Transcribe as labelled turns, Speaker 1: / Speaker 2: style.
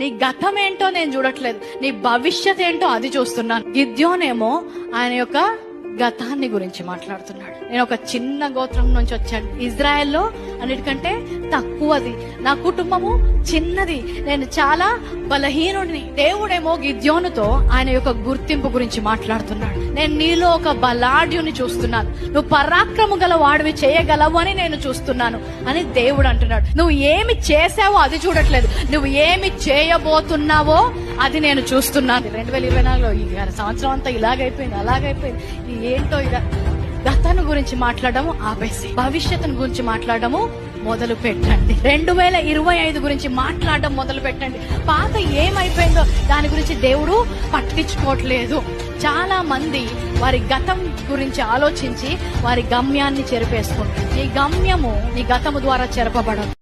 Speaker 1: నీ గతం ఏంటో నేను చూడట్లేదు, నీ భవిష్యత్ ఏంటో అది చూస్తున్నాను. గిద్యోనేమో ఆయన యొక్క గతాన్ని గురించి మాట్లాడుతున్నాడు. నేను ఒక చిన్న గోత్రం నుంచి వచ్చాను, ఇజ్రాయెల్లో అన్నిటికంటే తక్కువది, నా కుటుంబము చిన్నది, నేను చాలా బలహీనుడిని. దేవుడేమో గిద్యోనుతో ఆయన యొక్క గుర్తింపు గురించి మాట్లాడుతున్నాడు. నేను నీలో ఒక బలాఢ్యుని చూస్తున్నాను, నువ్వు పరాక్రము గల వాడివి, చేయగలవు అని నేను చూస్తున్నాను అని దేవుడు అంటున్నాడు. నువ్వు ఏమి చేసావో అది చూడట్లేదు, నువ్వు ఏమి చేయబోతున్నావో అది నేను చూస్తున్నాను. 2024లో ఈ సంవత్సరం అంతా ఇలాగైపోయింది, అలాగైపోయింది, ఇది ఏంటో ఇక గతాన్ని గురించి మాట్లాడము ఆపేసి భవిష్యత్తును గురించి మాట్లాడము మొదలు పెట్టండి. 2025 గురించి మాట్లాడడం మొదలు పెట్టండి. పాత ఏమైపోయిందో దాని గురించి దేవుడు పట్టించుకోవట్లేదు. చాలా మంది వారి గతం గురించి ఆలోచించి వారి గమ్యాన్ని చెరిపేసుకుంటారు. నీ గమ్యము నీ గతము ద్వారా చెరపబడదు.